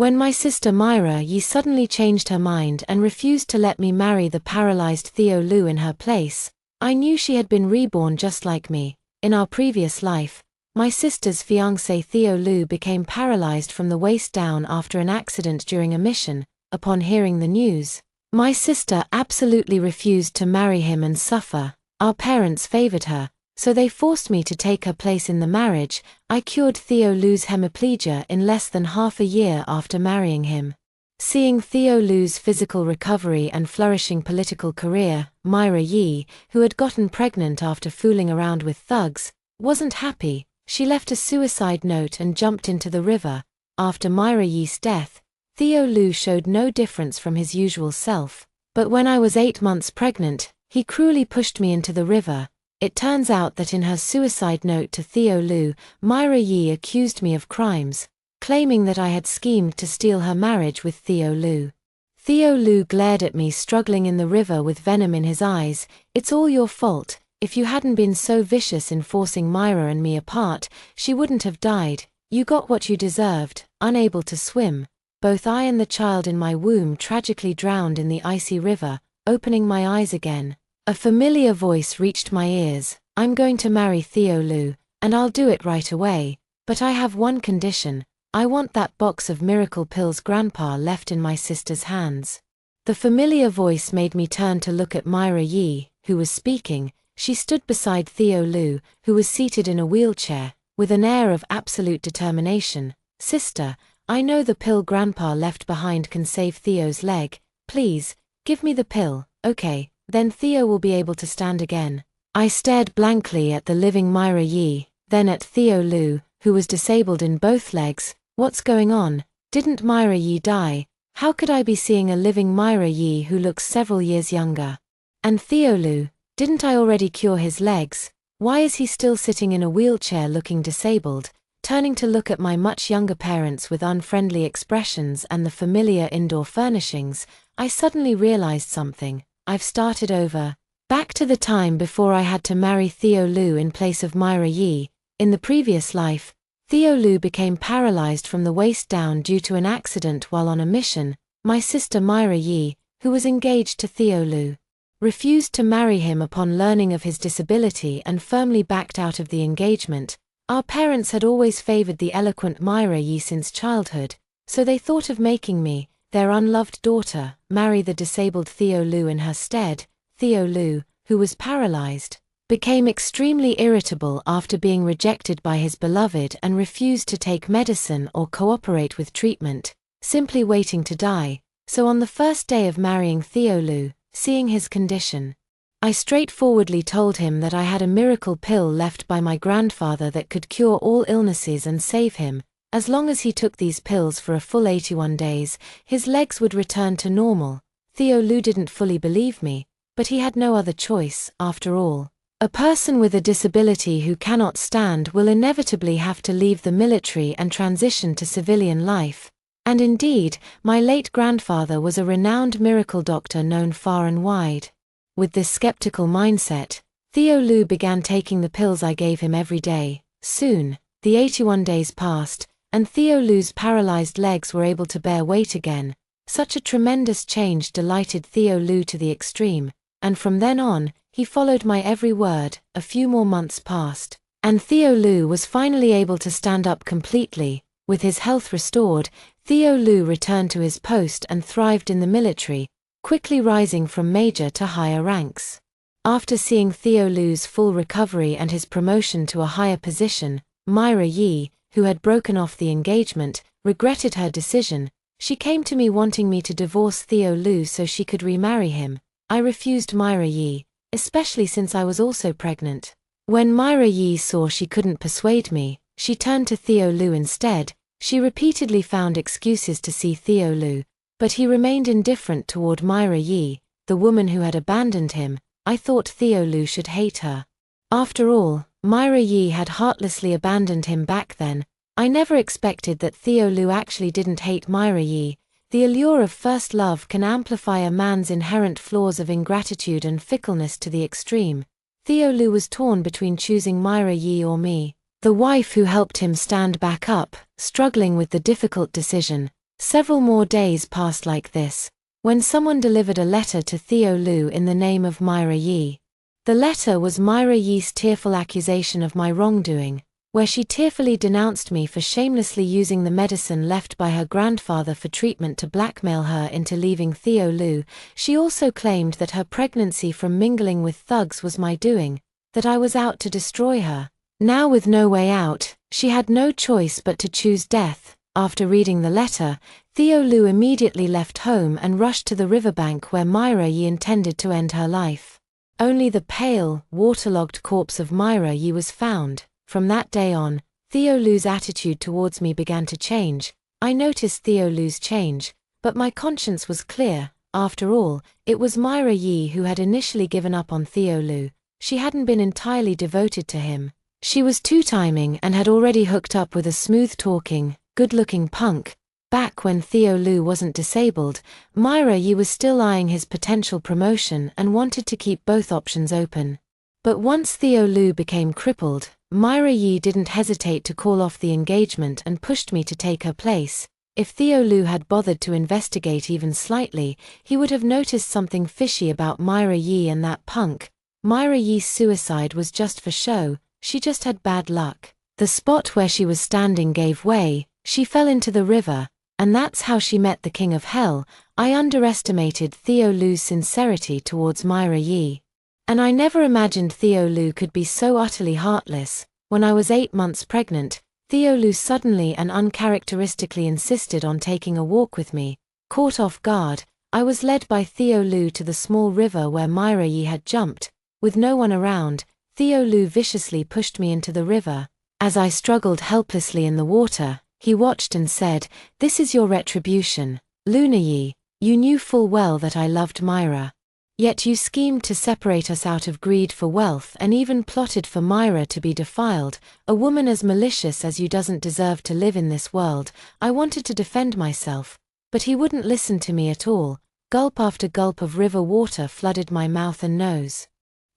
When my sister Myra Yi suddenly changed her mind and refused to let me marry the paralyzed Theo Lu in her place, I knew she had been reborn just like me. In our previous life, my sister's fiancé Theo Lu became paralyzed from the waist down after an accident during a mission. Upon hearing the news, my sister absolutely refused to marry him and suffer. Our parents favored her, so they forced me to take her place in the marriage. I cured Theo Lu's hemiplegia in less than half a year after marrying him. Seeing Theo Lu's physical recovery and flourishing political career, Myra Yi, who had gotten pregnant after fooling around with thugs, wasn't happy. She left a suicide note and jumped into the river. After Myra Yi's death, Theo Lu showed no difference from his usual self, but when I was 8 months pregnant, he cruelly pushed me into the river. It turns out that in her suicide note to Theo Lu, Myra Yi accused me of crimes, claiming that I had schemed to steal her marriage with Theo Lu. Theo Lu glared at me struggling in the river with venom in his eyes. "It's all your fault. If you hadn't been so vicious in forcing Myra and me apart, she wouldn't have died. You got what you deserved." Unable to swim, both I and the child in my womb tragically drowned in the icy river. Opening my eyes again, a familiar voice reached my ears. "I'm going to marry Theo Lu, and I'll do it right away. But I have one condition. I want that box of miracle pills Grandpa left in my sister's hands." The familiar voice made me turn to look at Myra Yi, who was speaking. She stood beside Theo Lu, who was seated in a wheelchair, with an air of absolute determination. "Sister, I know the pill Grandpa left behind can save Theo's leg. Please, give me the pill." "Okay, then Theo will be able to stand again." I stared blankly at the living Myra Yi, then at Theo Lu, who was disabled in both legs. What's going on? Didn't Myra Yi die? How could I be seeing a living Myra Yi who looks several years younger? And Theo Lu, didn't I already cure his legs? Why is he still sitting in a wheelchair looking disabled? Turning to look at my much younger parents with unfriendly expressions and the familiar indoor furnishings, I suddenly realized something. I've started over. Back to the time before I had to marry Theo Lu in place of Myra Yi. In the previous life, Theo Lu became paralyzed from the waist down due to an accident while on a mission. My sister Myra Yi, who was engaged to Theo Lu, refused to marry him upon learning of his disability and firmly backed out of the engagement. Our parents had always favored the eloquent Myra Yi since childhood, so they thought of making me, their unloved daughter, marry the disabled Theo Lu in her stead. Theo Lu, who was paralyzed, became extremely irritable after being rejected by his beloved and refused to take medicine or cooperate with treatment, simply waiting to die. So on the first day of marrying Theo Lu, seeing his condition, I straightforwardly told him that I had a miracle pill left by my grandfather that could cure all illnesses and save him. As long as he took these pills for a full 81 days, his legs would return to normal. Theo Lu didn't fully believe me, but he had no other choice. After all, a person with a disability who cannot stand will inevitably have to leave the military and transition to civilian life. And indeed, my late grandfather was a renowned miracle doctor known far and wide. With this skeptical mindset, Theo Lu began taking the pills I gave him every day. Soon, the 81 days passed, and Theo Lu's paralyzed legs were able to bear weight again. Such a tremendous change delighted Theo Lu to the extreme, and from then on, he followed my every word. A few more months passed, and Theo Lu was finally able to stand up completely. With his health restored, Theo Lu returned to his post and thrived in the military, quickly rising from major to higher ranks. After seeing Theo Lu's full recovery and his promotion to a higher position, Myra Yi, who had broken off the engagement, regretted her decision. She came to me wanting me to divorce Theo Lu so she could remarry him. I refused Myra Yi, especially since I was also pregnant. When Myra Yi saw she couldn't persuade me, she turned to Theo Lu instead. She repeatedly found excuses to see Theo Lu, but he remained indifferent toward Myra Yi, the woman who had abandoned him. I thought Theo Lu should hate her. After all, Myra Yi had heartlessly abandoned him back then. I never expected that Theo Lu actually didn't hate Myra Yi. The allure of first love can amplify a man's inherent flaws of ingratitude and fickleness to the extreme. Theo Lu was torn between choosing Myra Yi or me, the wife who helped him stand back up, struggling with the difficult decision. Several more days passed like this, when someone delivered a letter to Theo Lu in the name of Myra Yi. The letter was Myra Yi's tearful accusation of my wrongdoing, where she tearfully denounced me for shamelessly using the medicine left by her grandfather for treatment to blackmail her into leaving Theo Lu. She also claimed that her pregnancy from mingling with thugs was my doing, that I was out to destroy her. Now with no way out, she had no choice but to choose death. After reading the letter, Theo Lu immediately left home and rushed to the riverbank where Myra Yi intended to end her life. Only the pale, waterlogged corpse of Myra Yi was found. From that day on, Theo Lu's attitude towards me began to change. I noticed Theo Lu's change, but my conscience was clear. After all, it was Myra Yi who had initially given up on Theo Lu. She hadn't been entirely devoted to him. She was two-timing and had already hooked up with a smooth-talking, good-looking punk. Back when Theo Lu wasn't disabled, Myra Yi was still eyeing his potential promotion and wanted to keep both options open. But once Theo Lu became crippled, Myra Yi didn't hesitate to call off the engagement and pushed me to take her place. If Theo Lu had bothered to investigate even slightly, he would have noticed something fishy about Myra Yi and that punk. Myra Yi's suicide was just for show, she just had bad luck. The spot where she was standing gave way, she fell into the river, and that's how she met the King of Hell. I underestimated Theo Lu's sincerity towards Myra Yi. And I never imagined Theo Lu could be so utterly heartless. When I was 8 months pregnant, Theo Lu suddenly and uncharacteristically insisted on taking a walk with me. Caught off guard, I was led by Theo Lu to the small river where Myra Yi had jumped. With no one around, Theo Lu viciously pushed me into the river. As I struggled helplessly in the water, he watched and said, "This is your retribution, Luna Yi. You knew full well that I loved Myra. Yet you schemed to separate us out of greed for wealth and even plotted for Myra to be defiled. A woman as malicious as you doesn't deserve to live in this world." I wanted to defend myself, but he wouldn't listen to me at all. Gulp after gulp of river water flooded my mouth and nose.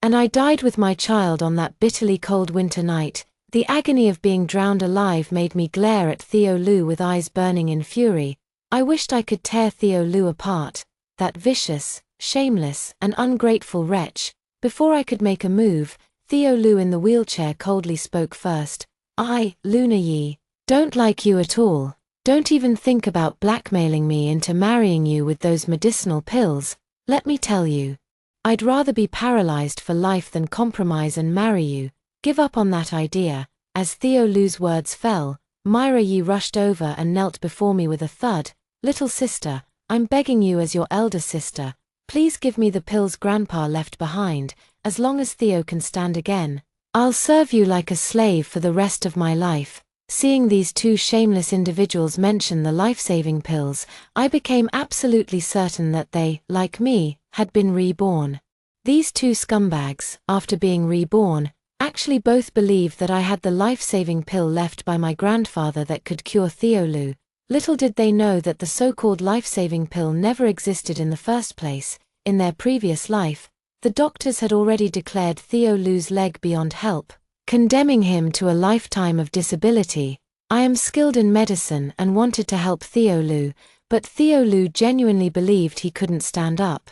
And I died with my child on that bitterly cold winter night. The agony of being drowned alive made me glare at Theo Lu with eyes burning in fury. I wished I could tear Theo Lu apart, that vicious, shameless, and ungrateful wretch. Before I could make a move, Theo Lu in the wheelchair coldly spoke first. "I, Luna Yi, don't like you at all. Don't even think about blackmailing me into marrying you with those medicinal pills. Let me tell you, I'd rather be paralyzed for life than compromise and marry you. Give up on that idea." As Theo Lu's words fell, Myra Yi rushed over and knelt before me with a thud. "Little sister, I'm begging you as your elder sister, please give me the pills Grandpa left behind. As long as Theo can stand again, I'll serve you like a slave for the rest of my life." Seeing these two shameless individuals mention the life-saving pills, I became absolutely certain that they, like me, had been reborn. These two scumbags, after being reborn, actually both believed that I had the life-saving pill left by my grandfather that could cure Theo Lu. Little did they know that the so-called life-saving pill never existed in the first place. In their previous life, the doctors had already declared Theo Lu's leg beyond help, condemning him to a lifetime of disability. I am skilled in medicine and wanted to help Theo Lu, but Theo Lu genuinely believed he couldn't stand up.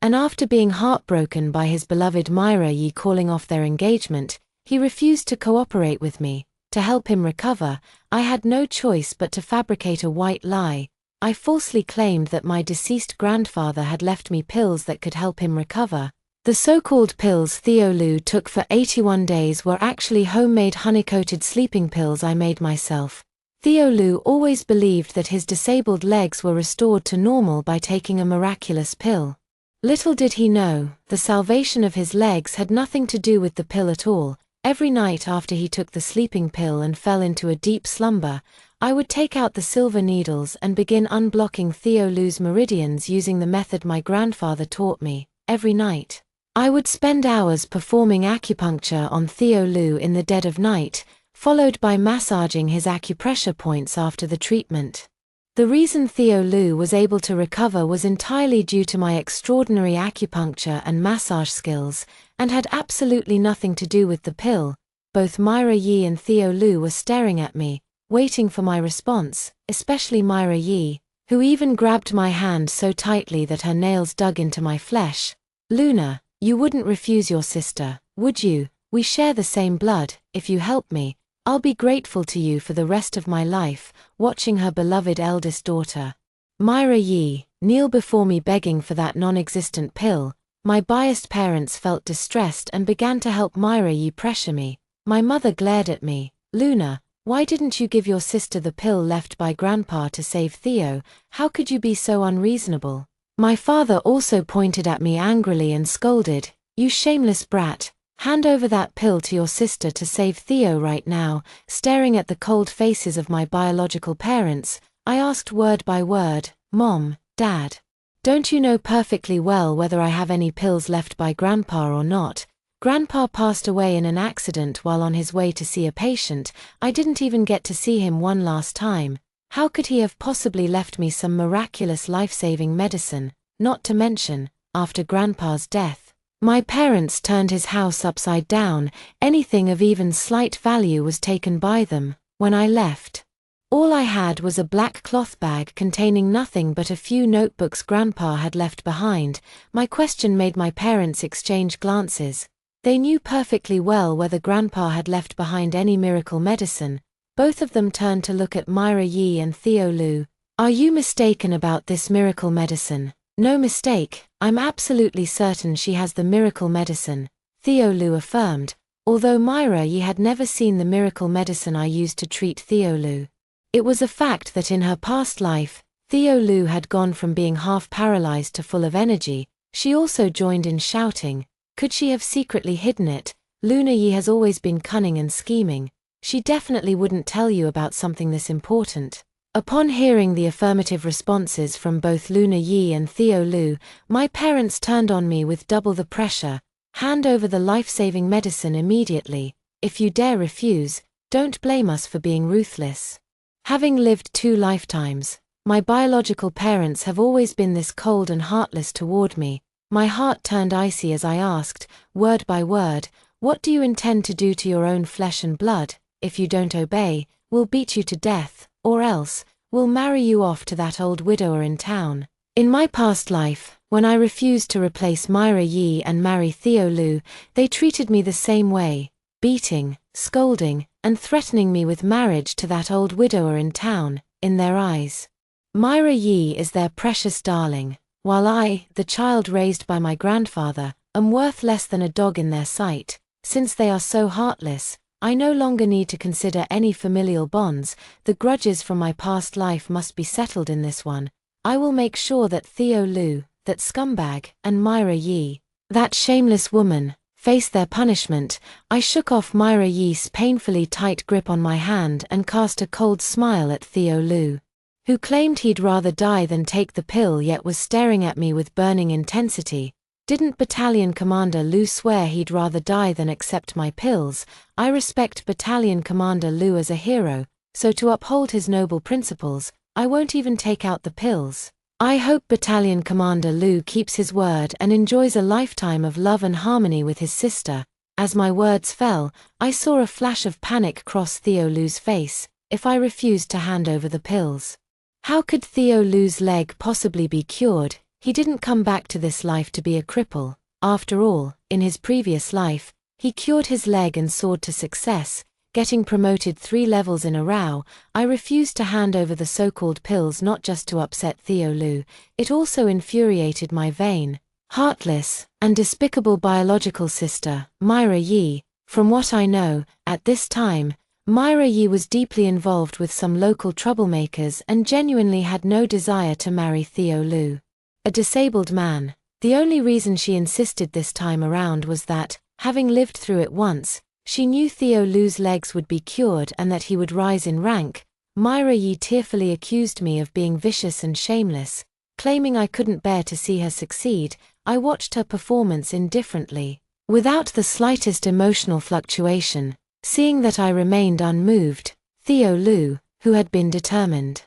And after being heartbroken by his beloved Myra Yi calling off their engagement, he refused to cooperate with me. To help him recover, I had no choice but to fabricate a white lie. I falsely claimed that my deceased grandfather had left me pills that could help him recover. The so-called pills Theo Lu took for 81 days were actually homemade honey-coated sleeping pills I made myself. Theo Lu always believed that his disabled legs were restored to normal by taking a miraculous pill. Little did he know, the salvation of his legs had nothing to do with the pill at all. Every night after he took the sleeping pill and fell into a deep slumber, I would take out the silver needles and begin unblocking Theo Lu's meridians using the method my grandfather taught me. Every night, I would spend hours performing acupuncture on Theo Lu in the dead of night, followed by massaging his acupressure points after the treatment. The reason Theo Lu was able to recover was entirely due to my extraordinary acupuncture and massage skills, and had absolutely nothing to do with the pill. Both Myra Yi and Theo Lu were staring at me, waiting for my response, especially Myra Yi. who even grabbed my hand so tightly that her nails dug into my flesh. "Luna, you wouldn't refuse your sister, would you? We share the same blood. If you help me, I'll be grateful to you for the rest of my life." Watching her beloved eldest daughter, Myra Yi, kneel before me begging for that non-existent pill, my biased parents felt distressed and began to help Myra Yi pressure me. My mother glared at me. "Luna, why didn't you give your sister the pill left by Grandpa to save Theo? How could you be so unreasonable?" My father also pointed at me angrily and scolded, "You shameless brat, hand over that pill to your sister to save Theo right now." Staring at the cold faces of my biological parents, I asked word by word, "Mom, Dad, don't you know perfectly well whether I have any pills left by Grandpa or not? Grandpa passed away in an accident while on his way to see a patient. I didn't even get to see him one last time. How could he have possibly left me some miraculous life-saving medicine? Not to mention, after Grandpa's death, my parents turned his house upside down. Anything of even slight value was taken by them. When I left, all I had was a black cloth bag containing nothing but a few notebooks Grandpa had left behind." My question made my parents exchange glances. They knew perfectly well whether Grandpa had left behind any miracle medicine. Both of them turned to look at Myra Yi and Theo Lu. "Are you mistaken about this miracle medicine?" "No mistake, I'm absolutely certain she has the miracle medicine," Theo Lu affirmed, although Myra Yi had never seen the miracle medicine I used to treat Theo Lu. It was a fact that in her past life, Theo Lu had gone from being half paralyzed to full of energy. She also joined in shouting. Could she have secretly hidden it? Luna Yi has always been cunning and scheming. She definitely wouldn't tell you about something this important. Upon hearing the affirmative responses from both Luna Yi and Theo Lu, my parents turned on me with double the pressure. "Hand over the life-saving medicine immediately. If you dare refuse, don't blame us for being ruthless." Having lived 2 lifetimes, my biological parents have always been this cold and heartless toward me. My heart turned icy as I asked, word by word, "What do you intend to do to your own flesh and blood? If you don't obey, we'll beat you to death, or else, we'll marry you off to that old widower in town." In my past life, when I refused to replace Myra Yi and marry Theo Lu, they treated me the same way, beating, scolding, and threatening me with marriage to that old widower in town. In their eyes, Myra Yi is their precious darling, while I, the child raised by my grandfather, am worth less than a dog in their sight. Since they are so heartless, I no longer need to consider any familial bonds. The grudges from my past life must be settled in this one. I will make sure that Theo Lu, that scumbag, and Myra Yi, that shameless woman, face their punishment. I shook off Myra Yi's painfully tight grip on my hand and cast a cold smile at Theo Lu, who claimed he'd rather die than take the pill yet was staring at me with burning intensity. Didn't Battalion Commander Lu swear he'd rather die than accept my pills? I respect Battalion Commander Lu as a hero, so to uphold his noble principles, I won't even take out the pills. I hope Battalion Commander Lu keeps his word and enjoys a lifetime of love and harmony with his sister. As my words fell, I saw a flash of panic cross Theo Lu's face. If I refused to hand over the pills, how could Theo Lu's leg possibly be cured? He didn't come back to this life to be a cripple. After all, in his previous life, he cured his leg and soared to success, getting promoted 3 levels in a row. I refused to hand over the so-called pills not just to upset Theo Lu, it also infuriated my vain, heartless, and despicable biological sister, Myra Yi. From what I know, at this time, Myra Yi was deeply involved with some local troublemakers and genuinely had no desire to marry Theo Lu, a disabled man. The only reason she insisted this time around was that, having lived through it once, she knew Theo Lu's legs would be cured and that he would rise in rank. Myra Yi tearfully accused me of being vicious and shameless, claiming I couldn't bear to see her succeed. I watched her performance indifferently, without the slightest emotional fluctuation. Seeing that I remained unmoved, Theo Lu, who had been determined,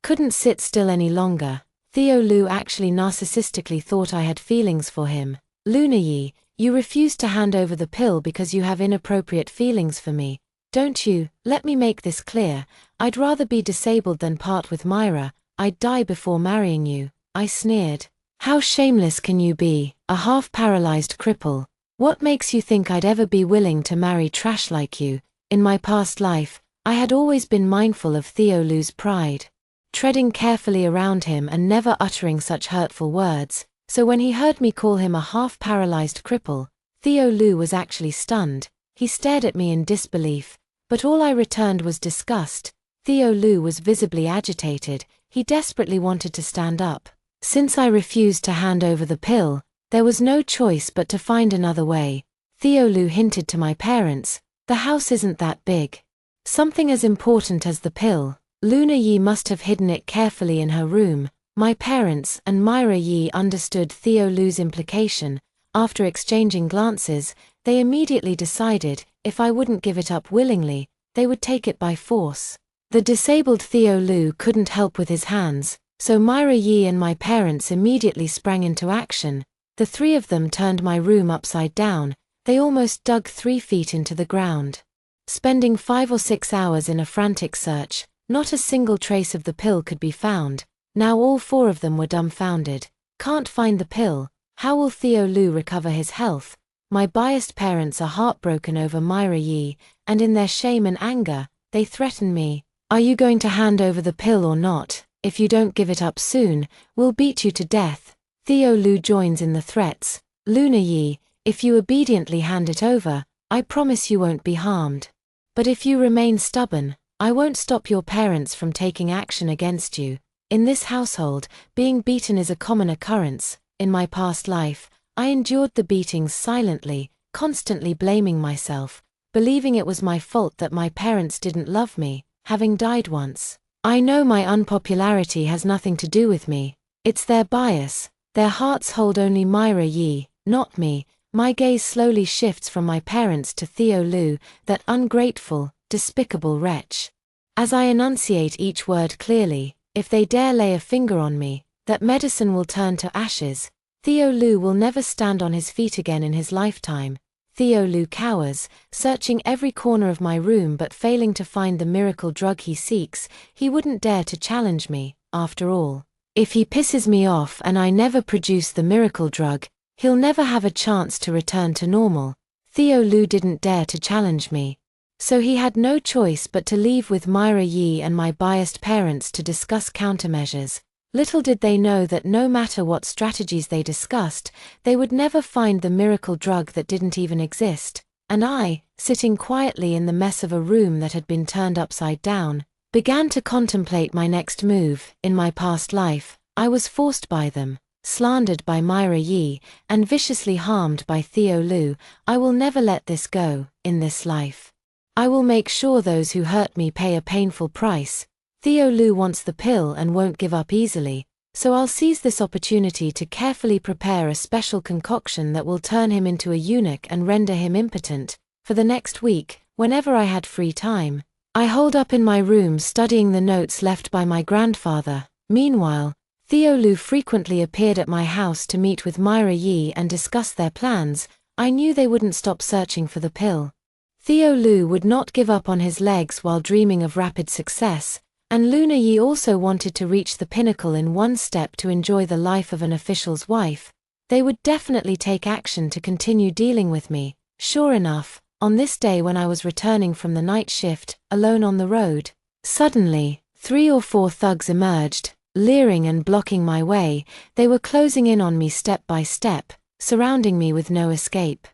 couldn't sit still any longer. Theo Lu actually narcissistically thought I had feelings for him. "Luna Yi, you refused to hand over the pill because you have inappropriate feelings for me, don't you? Let me make this clear. I'd rather be disabled than part with Myra. I'd die before marrying you," I sneered. "How shameless can you be, a half-paralyzed cripple? What makes you think I'd ever be willing to marry trash like you?" In my past life, I had always been mindful of Theo Lu's pride, treading carefully around him and never uttering such hurtful words, so when he heard me call him a half-paralyzed cripple, Theo Lu was actually stunned. He stared at me in disbelief, but all I returned was disgust. Theo Lu was visibly agitated. He desperately wanted to stand up. Since I refused to hand over the pill, there was no choice but to find another way. Theo Lu hinted to my parents, "The house isn't that big. Something as important as the pill." Luna Yi must have hidden it carefully in her room. My parents and Myra Yi understood Theo Lu's implication. After exchanging glances, they immediately decided, if I wouldn't give it up willingly, they would take it by force. The disabled Theo Lu couldn't help with his hands, so Myra Yi and my parents immediately sprang into action. The three of them turned my room upside down. They almost dug 3 feet into the ground. Spending 5 or 6 hours in a frantic search, not a single trace of the pill could be found. Now all 4 of them were dumbfounded. Can't find the pill. How will Theo Lu recover his health? My biased parents are heartbroken over Myra Yi, and in their shame and anger, they threaten me. "Are you going to hand over the pill or not? If you don't give it up soon, we'll beat you to death." Theo Lu joins in the threats. "Luna Yi, if you obediently hand it over, I promise you won't be harmed. But if you remain stubborn, I won't stop your parents from taking action against you." In this household, being beaten is a common occurrence. In my past life, I endured the beatings silently, constantly blaming myself, believing it was my fault that my parents didn't love me, having died once. I know my unpopularity has nothing to do with me. It's their bias. Their hearts hold only Myra Yi, not me. My gaze slowly shifts from my parents to Theo Lu, that ungrateful, despicable wretch. As I enunciate each word clearly, if they dare lay a finger on me, that medicine will turn to ashes. Theo Lu will never stand on his feet again in his lifetime. Theo Lu cowers, searching every corner of my room but failing to find the miracle drug he seeks. He wouldn't dare to challenge me, after all. If he pisses me off and I never produce the miracle drug, he'll never have a chance to return to normal. Theo Lu didn't dare to challenge me. So he had no choice but to leave with Myra Yi and my biased parents to discuss countermeasures. Little did they know that no matter what strategies they discussed, they would never find the miracle drug that didn't even exist. And I, sitting quietly in the mess of a room that had been turned upside down, began to contemplate my next move. In my past life, I was forced by them, slandered by Myra Yi, and viciously harmed by Theo Lu. I will never let this go. In this life, I will make sure those who hurt me pay a painful price. Theo Lu wants the pill and won't give up easily, so I'll seize this opportunity to carefully prepare a special concoction that will turn him into a eunuch and render him impotent. For the next week, whenever I had free time, I holed up in my room studying the notes left by my grandfather. Meanwhile, Theo Lu frequently appeared at my house to meet with Myra Yi and discuss their plans. I knew they wouldn't stop searching for the pill. Theo Lu would not give up on his legs while dreaming of rapid success, and Luna Yi also wanted to reach the pinnacle in one step to enjoy the life of an official's wife. They would definitely take action to continue dealing with me. Sure enough, on this day when I was returning from the night shift, alone on the road, suddenly, 3 or 4 thugs emerged, leering and blocking my way. They were closing in on me step by step, surrounding me with no escape.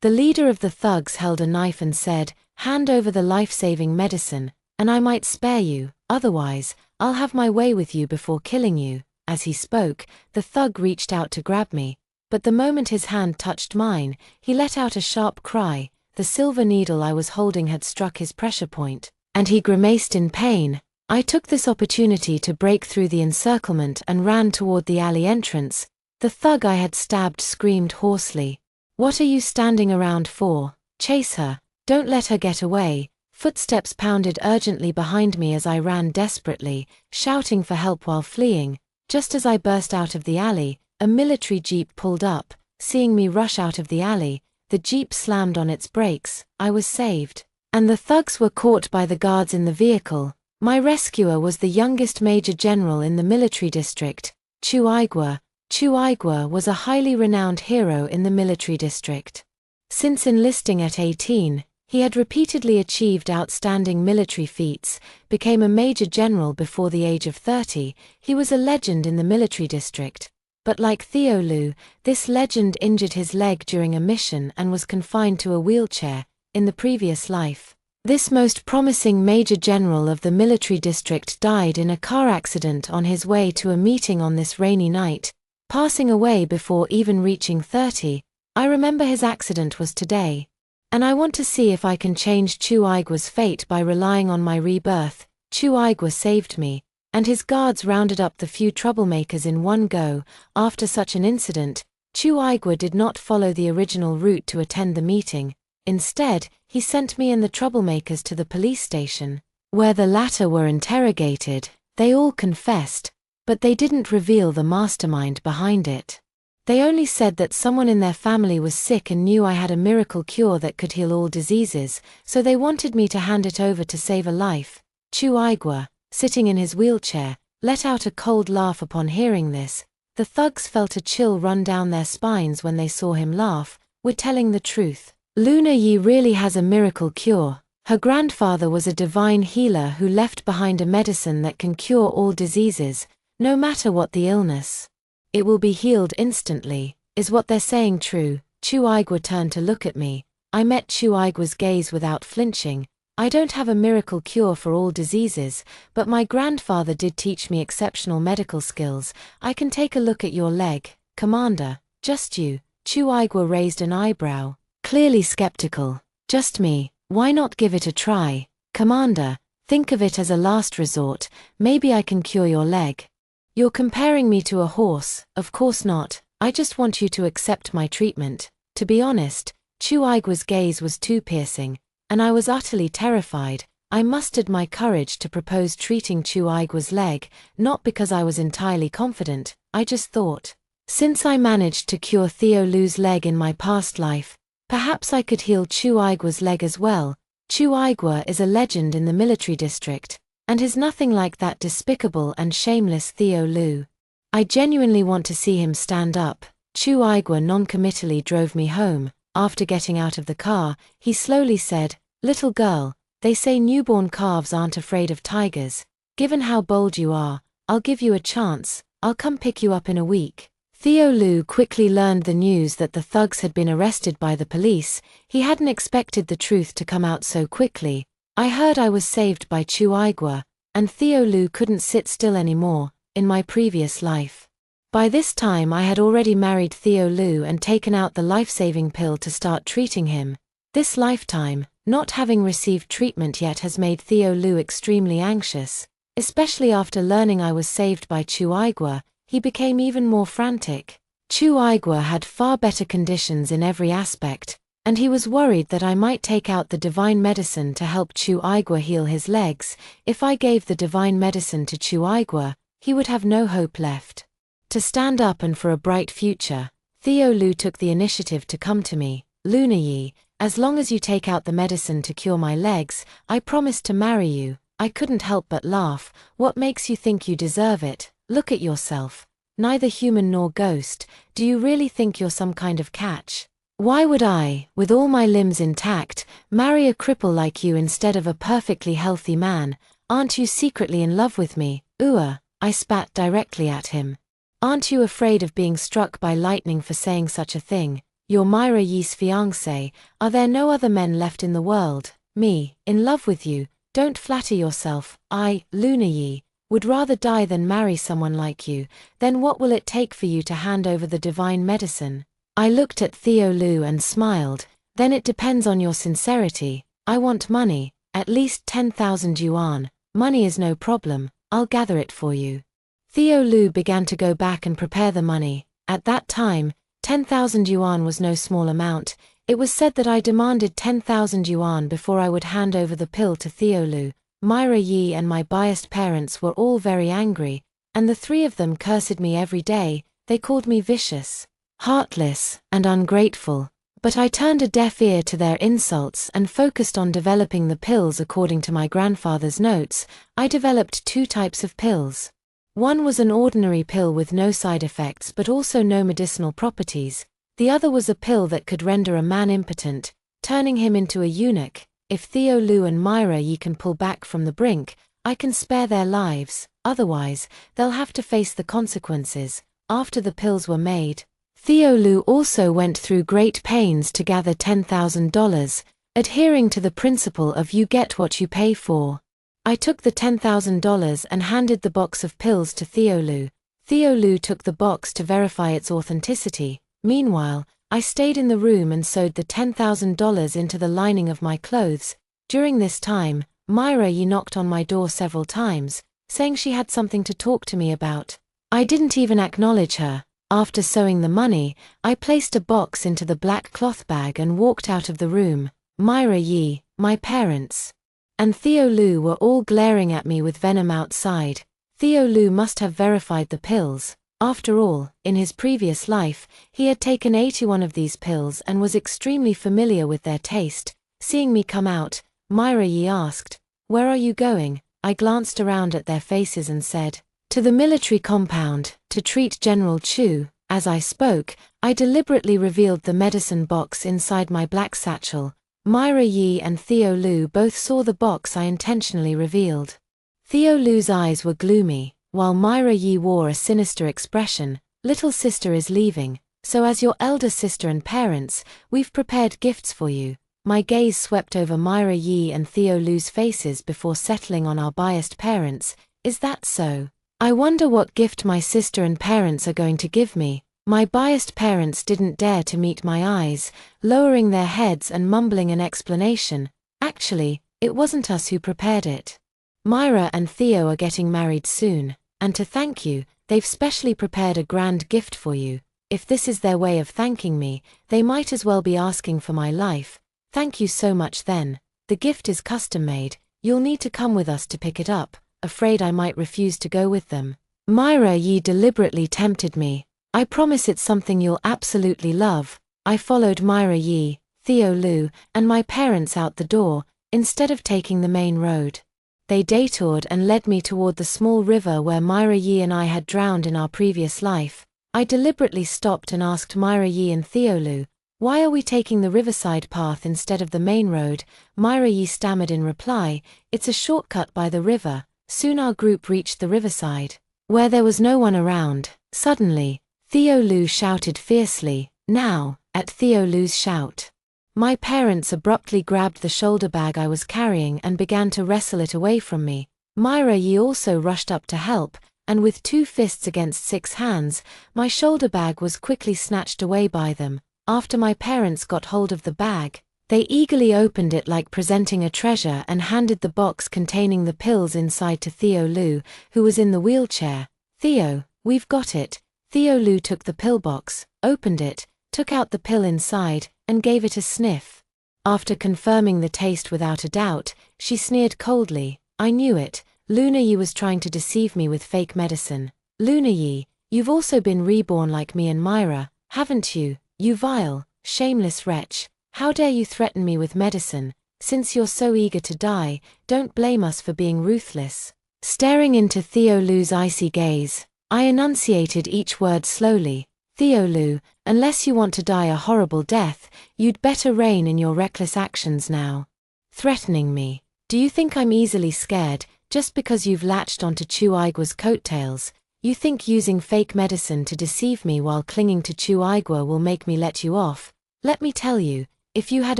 The leader of the thugs held a knife and said, "Hand over the life-saving medicine, and I might spare you, otherwise, I'll have my way with you before killing you." As he spoke, the thug reached out to grab me, but the moment his hand touched mine, he let out a sharp cry. The silver needle I was holding had struck his pressure point, and he grimaced in pain. I took this opportunity to break through the encirclement and ran toward the alley entrance. The thug I had stabbed screamed hoarsely, "What are you standing around for? Chase her. Don't let her get away." Footsteps pounded urgently behind me as I ran desperately, shouting for help while fleeing. Just as I burst out of the alley, a military jeep pulled up. Seeing me rush out of the alley, the jeep slammed on its brakes. I was saved. And the thugs were caught by the guards in the vehicle. My rescuer was the youngest major general in the military district, Chu Aigwa. Chu Aigwa was a highly renowned hero in the military district. Since enlisting at 18, he had repeatedly achieved outstanding military feats, became a major general before the age of 30. He was a legend in the military district. But like Theo Lu, this legend injured his leg during a mission and was confined to a wheelchair. In the previous life, this most promising major general of the military district died in a car accident on his way to a meeting on this rainy night, passing away before even reaching 30. I remember his accident was today. And I want to see if I can change Chu Aigwa's fate by relying on my rebirth. Chu Aigwa saved me, and his guards rounded up the few troublemakers in one go. After such an incident, Chu Aigwa did not follow the original route to attend the meeting. Instead, he sent me and the troublemakers to the police station, where the latter were interrogated. They all confessed, but they didn't reveal the mastermind behind it. They only said that someone in their family was sick and knew I had a miracle cure that could heal all diseases, so they wanted me to hand it over to save a life. Chu Aigwa, sitting in his wheelchair, let out a cold laugh upon hearing this. The thugs felt a chill run down their spines when they saw him laugh. We're telling the truth. Luna Yi really has a miracle cure. Her grandfather was a divine healer who left behind a medicine that can cure all diseases, no matter what the illness. It will be healed instantly. Is what they're saying true? Chu Aigwa turned to look at me. I met Chu Aigwa's gaze without flinching. I don't have a miracle cure for all diseases, but my grandfather did teach me exceptional medical skills. I can take a look at your leg, Commander. Just you? Chu Aigwa raised an eyebrow, clearly skeptical. Just me. Why not give it a try? Commander, think of it as a last resort. Maybe I can cure your leg. You're comparing me to a horse. Of course not. I just want you to accept my treatment. To be honest, Chu Aigwa's gaze was too piercing, and I was utterly terrified. I mustered my courage to propose treating Chu Aigwa's leg, not because I was entirely confident. I just thought, since I managed to cure Theo Lu's leg in my past life, perhaps I could heal Chu Aigwa's leg as well. Chu Aigwa is a legend in the military district, and is nothing like that despicable and shameless Theo Lu. I genuinely want to see him stand up. Chu Aigwa noncommittally drove me home. After getting out of the car, he slowly said, "Little girl, they say newborn calves aren't afraid of tigers. Given how bold you are, I'll give you a chance. I'll come pick you up in a week." Theo Lu quickly learned the news that the thugs had been arrested by the police. He hadn't expected the truth to come out so quickly. I heard I was saved by Chu Aigwa, and Theo Lu couldn't sit still anymore. In my previous life, by this time I had already married Theo Lu and taken out the life-saving pill to start treating him. This lifetime, not having received treatment yet, has made Theo Lu extremely anxious, especially after learning I was saved by Chu Aigwa. He became even more frantic. Chu Aigwa had far better conditions in every aspect, and he was worried that I might take out the divine medicine to help Chu Aigwa heal his legs. If I gave the divine medicine to Chu Aigwa, he would have no hope left to stand up and for a bright future. Theo Lu took the initiative to come to me. "Luna Yi, as long as you take out the medicine to cure my legs, I promise to marry you." I couldn't help but laugh. What makes you think you deserve it? Look at yourself. Neither human nor ghost. Do you really think you're some kind of catch? Why would I, with all my limbs intact, marry a cripple like you instead of a perfectly healthy man? Aren't you secretly in love with me? I spat directly at him. Aren't you afraid of being struck by lightning for saying such a thing? You're Myra Yi's fiancé. Are there no other men left in the world? Me, in love with you? Don't flatter yourself. I, Luna Yi, would rather die than marry someone like you. Then what will it take for you to hand over the divine medicine? I looked at Theo Lu and smiled. Then it depends on your sincerity. I want money, at least 10,000 yuan. Money is no problem. I'll gather it for you. Theo Lu began to go back and prepare the money. At that time, 10,000 yuan was no small amount. It was said that I demanded 10,000 yuan before I would hand over the pill to Theo Lu. Myra Yi and my biased parents were all very angry, and the three of them cursed me every day. They called me vicious, heartless, and ungrateful. But I turned a deaf ear to their insults and focused on developing the pills according to my grandfather's notes. I developed 2 types of pills. One was an ordinary pill with no side effects but also no medicinal properties. The other was a pill that could render a man impotent, turning him into a eunuch. If Theo Lu and Myra Yi can pull back from the brink, I can spare their lives, otherwise, they'll have to face the consequences. After the pills were made, Theo Lu also went through great pains to gather $10,000, adhering to the principle of you get what you pay for. I took the $10,000 and handed the box of pills to Theo Lu. Theo Lu took the box to verify its authenticity. Meanwhile, I stayed in the room and sewed the $10,000 into the lining of my clothes. During this time, Myra Yi knocked on my door several times, saying she had something to talk to me about. I didn't even acknowledge her. After sewing the money, I placed a box into the black cloth bag and walked out of the room. Myra Yi, my parents, and Theo Lu were all glaring at me with venom outside. Theo Lu must have verified the pills. After all, in his previous life, he had taken 81 of these pills and was extremely familiar with their taste. Seeing me come out, Myra Yi asked, "Where are you going?" I glanced around at their faces and said, "To the military compound, to treat General Chu." As I spoke, I deliberately revealed the medicine box inside my black satchel. Myra Yi and Theo Lu both saw the box I intentionally revealed. Theo Lu's eyes were gloomy, while Myra Yi wore a sinister expression. "Little sister is leaving, so as your elder sister and parents, we've prepared gifts for you." My gaze swept over Myra Yi and Theo Lu's faces before settling on our biased parents. Is that so? I wonder what gift my sister and parents are going to give me. My biased parents didn't dare to meet my eyes, lowering their heads and mumbling an explanation. Actually, it wasn't us who prepared it. Myra and Theo are getting married soon, and to thank you, they've specially prepared a grand gift for you. If this is their way of thanking me, they might as well be asking for my life. Thank you so much then. The gift is custom made. You'll need to come with us to pick it up. Afraid I might refuse to go with them. Myra Yi deliberately tempted me. I promise it's something you'll absolutely love. I followed Myra Yi, Theo Lu, and my parents out the door, instead of taking the main road. They detoured and led me toward the small river where Myra Yi and I had drowned in our previous life. I deliberately stopped and asked Myra Yi and Theo Lu, "Why are we taking the riverside path instead of the main road?" Myra Yi stammered in reply, "It's a shortcut by the river." Soon our group reached the riverside, where there was no one around. Suddenly, Theo Lu shouted fiercely, "Now!" At Theo Lu's shout, my parents abruptly grabbed the shoulder bag I was carrying and began to wrestle it away from me. Myra Yi also rushed up to help, and with 2 fists against 6 hands, my shoulder bag was quickly snatched away by them. After my parents got hold of the bag, they eagerly opened it like presenting a treasure and handed the box containing the pills inside to Theo Lu, who was in the wheelchair. "Theo, we've got it." Theo Lu took the pill box, opened it, took out the pill inside, and gave it a sniff. After confirming the taste without a doubt, she sneered coldly, "I knew it. Luna Yi was trying to deceive me with fake medicine." "Luna Yi, you've also been reborn like me and Myra, haven't you? You vile, shameless wretch. How dare you threaten me with medicine? Since you're so eager to die, don't blame us for being ruthless." Staring into Theo Lu's icy gaze, I enunciated each word slowly. "Theo Lu, unless you want to die a horrible death, you'd better rein in your reckless actions now." Threatening me. "Do you think I'm easily scared, just because you've latched onto Chu Aigua's coattails? You think using fake medicine to deceive me while clinging to Chu Aigua will make me let you off? Let me tell you, if you had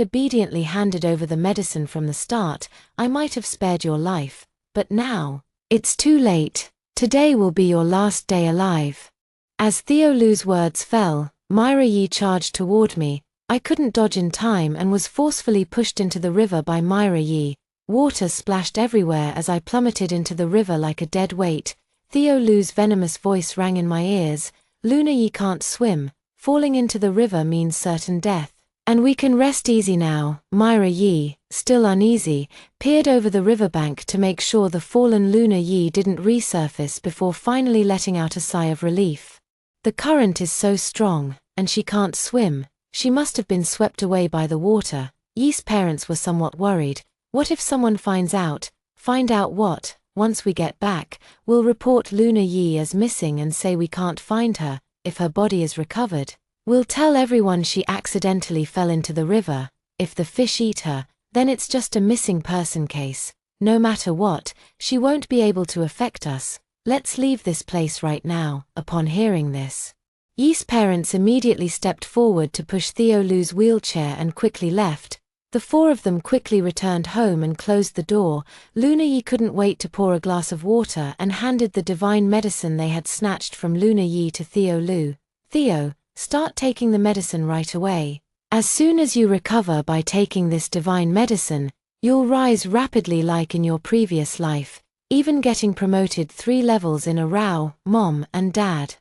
obediently handed over the medicine from the start, I might have spared your life. But now, it's too late. Today will be your last day alive." As Theo Lu's words fell, Myra Yi charged toward me. I couldn't dodge in time and was forcefully pushed into the river by Myra Yi. Water splashed everywhere as I plummeted into the river like a dead weight. Theo Lu's venomous voice rang in my ears. "Luna Yi can't swim. Falling into the river means certain death. And we can rest easy now." Myra Yi, still uneasy, peered over the riverbank to make sure the fallen Luna Yi didn't resurface before finally letting out a sigh of relief. "The current is so strong, and she can't swim. She must have been swept away by the water. Yi's parents were somewhat worried. What if someone finds out? Find out what? Once we get back, we'll report Luna Yi as missing and say we can't find her. If her body is recovered, we'll tell everyone she accidentally fell into the river. If the fish eat her, then it's just a missing person case. No matter what, she won't be able to affect us. Let's leave this place right now. Upon hearing this, Yi's parents immediately stepped forward to push Theo Lu's wheelchair and quickly left. The four of them quickly returned home and closed the door. Luna Yi couldn't wait to pour a glass of water and handed the divine medicine they had snatched from Luna Yi to Theo Lu. Theo, start taking the medicine right away. As soon as you recover by taking this divine medicine, you'll rise rapidly like in your previous life, even getting promoted 3 levels in a row, Mom and Dad.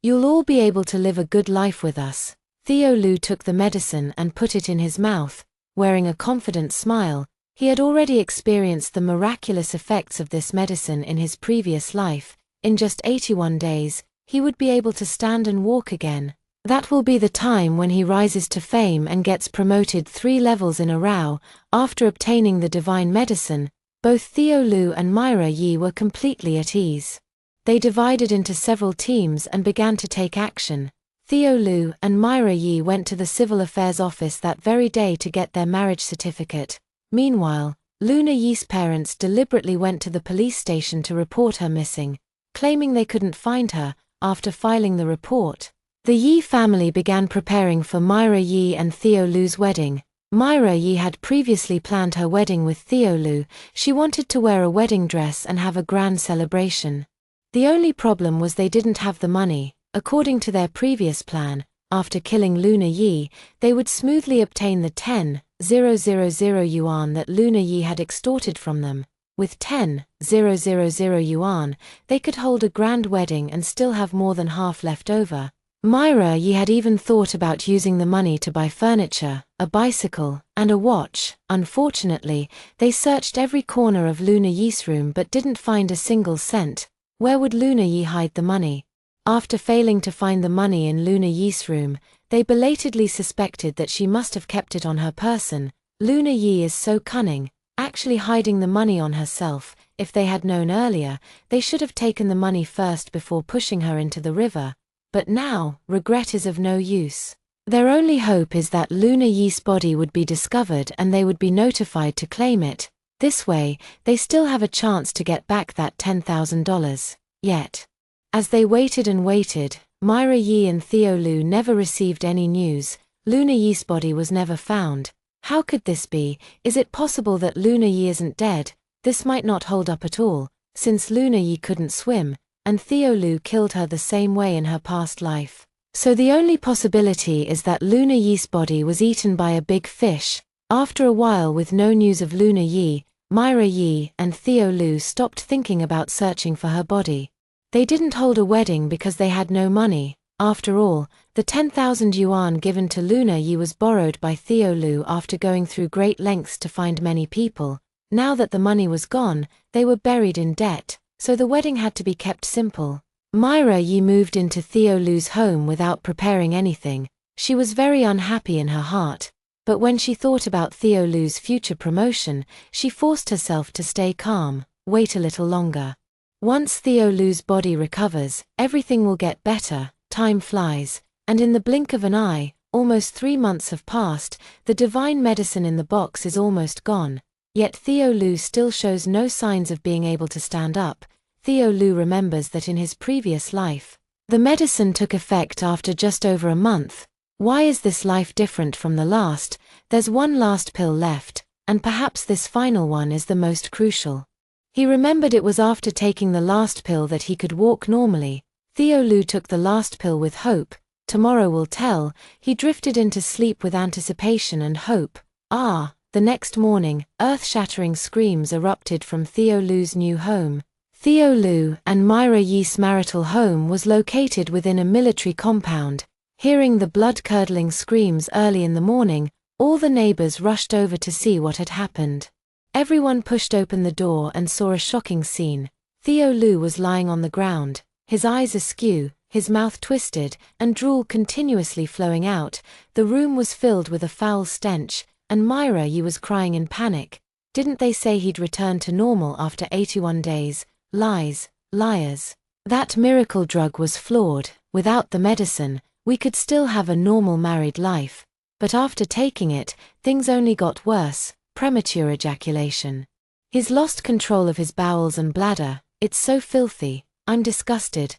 You'll all be able to live a good life with us. Theo Lu took the medicine and put it in his mouth. Wearing a confident smile, he had already experienced the miraculous effects of this medicine in his previous life. In just 81 days, he would be able to stand and walk again. That will be the time when he rises to fame and gets promoted 3 levels in a row. After obtaining the divine medicine, both Theo Lu and Myra Yi were completely at ease. They divided into several teams and began to take action. Theo Lu and Myra Yi went to the Civil Affairs Office that very day to get their marriage certificate. Meanwhile, Luna Yi's parents deliberately went to the police station to report her missing, claiming they couldn't find her. After filing the report, the Yi family began preparing for Myra Yi and Theo Lu's wedding. Myra Yi had previously planned her wedding with Theo Lu. She wanted to wear a wedding dress and have a grand celebration. The only problem was they didn't have the money. According to their previous plan, after killing Luna Yi, they would smoothly obtain the 10,000 yuan that Luna Yi had extorted from them. With 10,000 yuan, they could hold a grand wedding and still have more than half left over. Myra Yi had even thought about using the money to buy furniture, a bicycle, and a watch. Unfortunately, they searched every corner of Luna Yi's room but didn't find a single cent. Where would Luna Yi hide the money? After failing to find the money in Luna Yi's room, they belatedly suspected that she must have kept it on her person. Luna Yi is so cunning, actually hiding the money on herself. If they had known earlier, they should have taken the money first before pushing her into the river. But now, regret is of no use. Their only hope is that Luna Yi's body would be discovered and they would be notified to claim it. This way, they still have a chance to get back that $10,000. Yet, as they waited and waited, Myra Yi and Theo Lu never received any news. Luna Yi's body was never found. How could this be? Is it possible that Luna Yi isn't dead? This might not hold up at all, since Luna Yi couldn't swim, and Theo Lu killed her the same way in her past life. So the only possibility is that Luna Yi's body was eaten by a big fish. After a while with no news of Luna Yi, Myra Yi and Theo Lu stopped thinking about searching for her body. They didn't hold a wedding because they had no money. After all, the 10,000 yuan given to Luna Yi was borrowed by Theo Lu after going through great lengths to find many people. Now that the money was gone, they were buried in debt, so the wedding had to be kept simple. Myra Yi moved into Theo Lu's home without preparing anything. She was very unhappy in her heart, but when she thought about Theo Lu's future promotion, she forced herself to stay calm, wait a little longer. Once Theo Lu's body recovers, everything will get better. Time flies, and in the blink of an eye, almost 3 months have passed. The divine medicine in the box is almost gone. Yet Theo Lu still shows no signs of being able to stand up. Theo Lu remembers that in his previous life, the medicine took effect after just over a month. Why is this life different from the last? There's one last pill left, and perhaps this final one is the most crucial. He remembered it was after taking the last pill that he could walk normally. Theo Lu took the last pill with hope. Tomorrow will tell. He drifted into sleep with anticipation and hope. The next morning, earth-shattering screams erupted from Theo Lu's new home. Theo Lu and Myra Yi's marital home was located within a military compound. Hearing the blood-curdling screams early in the morning, all the neighbors rushed over to see what had happened. Everyone pushed open the door and saw a shocking scene. Theo Lu was lying on the ground, his eyes askew, his mouth twisted, and drool continuously flowing out. The room was filled with a foul stench, and Myra Yi was crying in panic. Didn't they say he'd return to normal after 81 days? Lies, liars. That miracle drug was flawed. Without the medicine, we could still have a normal married life. But after taking it, things only got worse. Premature ejaculation. He's lost control of his bowels and bladder. It's so filthy. I'm disgusted.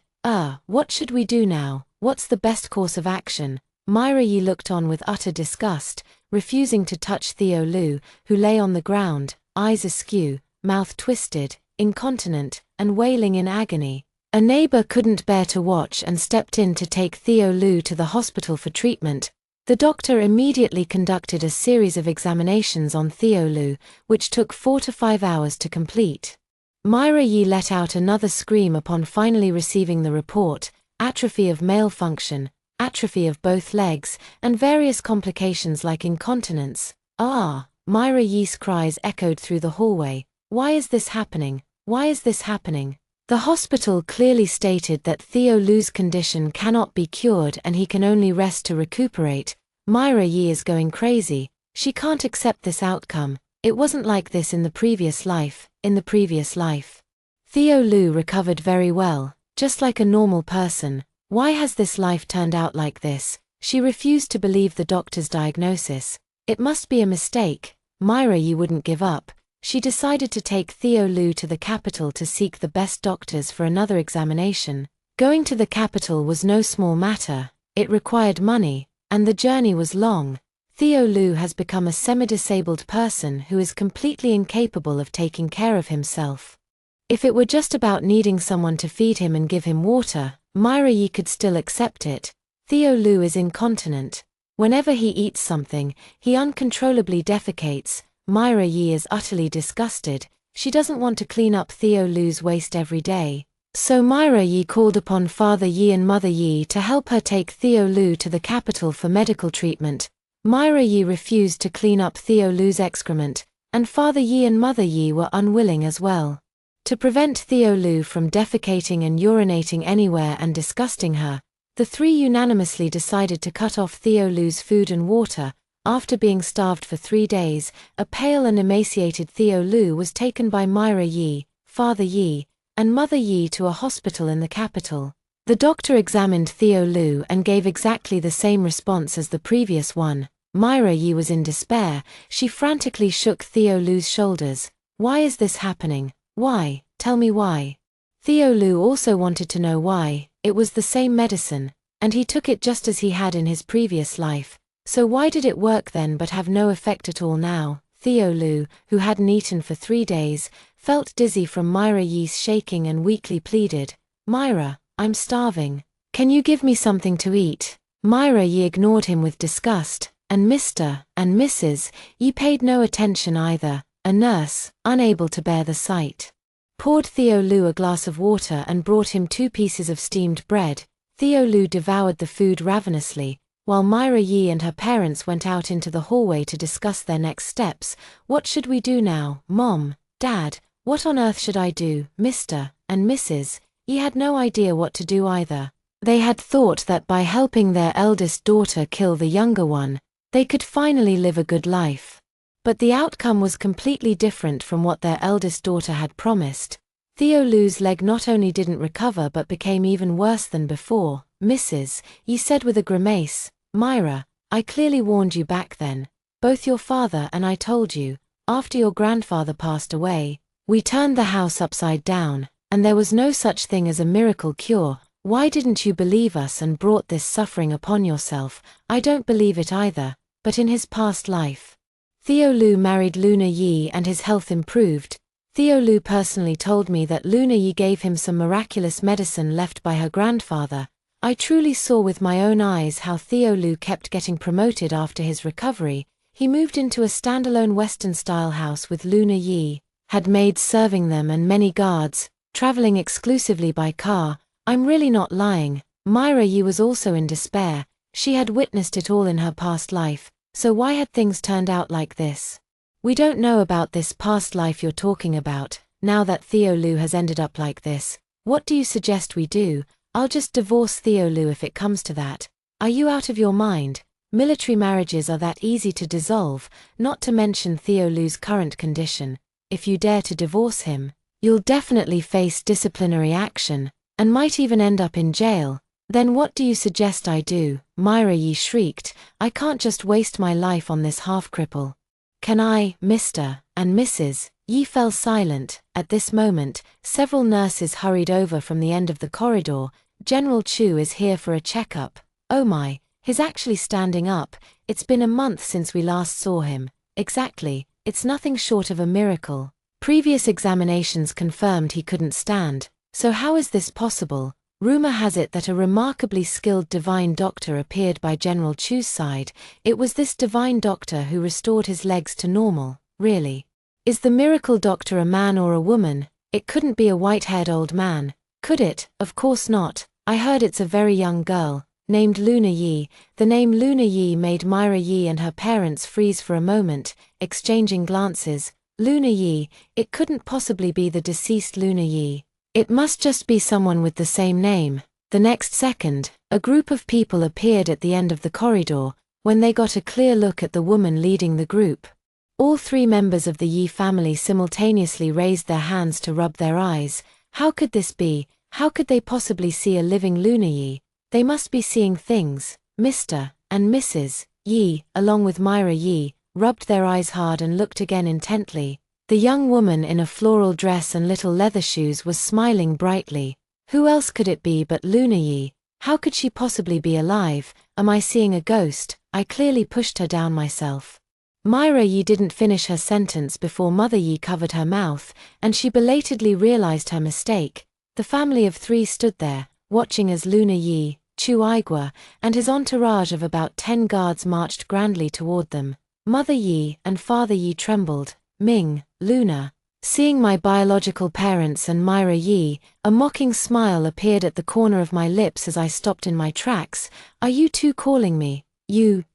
What should we do now? What's the best course of action? Myra Yi looked on with utter disgust, refusing to touch Theo Lu, who lay on the ground, eyes askew, mouth twisted, incontinent, and wailing in agony. A neighbor couldn't bear to watch and stepped in to take Theo Lu to the hospital for treatment. The doctor immediately conducted a series of examinations on Theo Lu, which took 4 to 5 hours to complete. Myra Yi let out another scream upon finally receiving the report: atrophy of male function, atrophy of both legs, and various complications like incontinence. Myra Yi's cries echoed through the hallway. Why is this happening? Why is this happening? The hospital clearly stated that Theo Lu's condition cannot be cured and he can only rest to recuperate. Myra Yi is going crazy. She can't accept this outcome. It wasn't like this in the previous life. Theo Lu recovered very well, just like a normal person. Why has this life turned out like this? She refused to believe the doctor's diagnosis. It must be a mistake. Myra Yi wouldn't give up. She decided to take Theo Lu to the capital to seek the best doctors for another examination. Going to the capital was no small matter. It required money, and the journey was long. Theo Lu has become a semi-disabled person who is completely incapable of taking care of himself. If it were just about needing someone to feed him and give him water, Myra Yi could still accept it. Theo Lu is incontinent. Whenever he eats something, he uncontrollably defecates. Myra Yi is utterly disgusted. She doesn't want to clean up Theo Lu's waste every day. So Myra Yi called upon Father Yi and Mother Yi to help her take Theo Lu to the capital for medical treatment. Myra Yi refused to clean up Theo Lu's excrement, and Father Yi and Mother Yi were unwilling as well. To prevent Theo Lu from defecating and urinating anywhere and disgusting her, the three unanimously decided to cut off Theo Lu's food and water. After being starved for 3 days, a pale and emaciated Theo Lu was taken by Myra Yi, Father Yi, and Mother Yi to a hospital in the capital. The doctor examined Theo Lu and gave exactly the same response as the previous one. Myra Yi was in despair. She frantically shook Theo Lu's shoulders. Why is this happening? Why? Tell me why. Theo Lu also wanted to know why. It was the same medicine, and he took it just as he had in his previous life. So why did it work then but have no effect at all now? Theo Lu, who hadn't eaten for 3 days, felt dizzy from Myra Yi's shaking and weakly pleaded, "Myra, I'm starving. Can you give me something to eat?" Myra Yi ignored him with disgust, and Mr. and Mrs. Yi paid no attention either. A nurse, unable to bear the sight, poured Theo Lu a glass of water and brought him 2 pieces of steamed bread. Theo Lu devoured the food ravenously, while Myra Yi and her parents went out into the hallway to discuss their next steps. What should we do now, Mom, Dad? What on earth should I do? Mr. and Mrs. Yi had no idea what to do either. They had thought that by helping their eldest daughter kill the younger one, they could finally live a good life. But the outcome was completely different from what their eldest daughter had promised. Theo Lu's leg not only didn't recover but became even worse than before. Mrs. Yi said with a grimace, "Myra, I clearly warned you back then. Both your father and I told you. After your grandfather passed away, we turned the house upside down, and there was no such thing as a miracle cure. Why didn't you believe us and brought this suffering upon yourself?" I don't believe it either, but in his past life, Theo Lu married Luna Yi and his health improved. Theo Lu personally told me that Luna Yi gave him some miraculous medicine left by her grandfather. I truly saw with my own eyes how Theo Lu kept getting promoted after his recovery. He moved into a standalone Western-style house with Luna Yi, had maids serving them and many guards, traveling exclusively by car. I'm really not lying. Myra Yi was also in despair. She had witnessed it all in her past life, so why had things turned out like this? We don't know about this past life you're talking about. Now that Theo Lu has ended up like this, what do you suggest we do? I'll just divorce Theolu if it comes to that. Are you out of your mind? Military marriages are that easy to dissolve, not to mention Theolu's current condition. If you dare to divorce him, you'll definitely face disciplinary action, and might even end up in jail. Then what do you suggest I do? Myra Yi shrieked. I can't just waste my life on this half-cripple. Can I, Mr. and Mrs. Yi fell silent. At this moment, several nurses hurried over from the end of the corridor. General Chu is here for a checkup. Oh my, he's actually standing up. It's been a month since we last saw him. Exactly, it's nothing short of a miracle. Previous examinations confirmed he couldn't stand. So how is this possible? Rumor has it that a remarkably skilled divine doctor appeared by General Chu's side. It was this divine doctor who restored his legs to normal. Really? Is the miracle doctor a man or a woman? It couldn't be a white-haired old man, could it? Of course not. I heard it's a very young girl, named Luna Yi. The name Luna Yi made Myra Yi and her parents freeze for a moment, exchanging glances. Luna Yi, it couldn't possibly be the deceased Luna Yi. It must just be someone with the same name. The next second, a group of people appeared at the end of the corridor. When they got a clear look at the woman leading the group, all three members of the Yi family simultaneously raised their hands to rub their eyes. How could this be? How could they possibly see a living Luna Yi? They must be seeing things. Mr. and Mrs. Yi, along with Myra Yi, rubbed their eyes hard and looked again intently. The young woman in a floral dress and little leather shoes was smiling brightly. Who else could it be but Luna Yi? How could she possibly be alive? Am I seeing a ghost? I clearly pushed her down myself. Myra Yi didn't finish her sentence before Mother Yi covered her mouth, and she belatedly realized her mistake. The family of three stood there, watching as Luna Yi, Chu Aigua, and his entourage of about 10 guards marched grandly toward them. Mother Yi and Father Yi trembled. Ming, Luna. Seeing my biological parents and Myra Yi, a mocking smile appeared at the corner of my lips as I stopped in my tracks. Are you two calling me? You're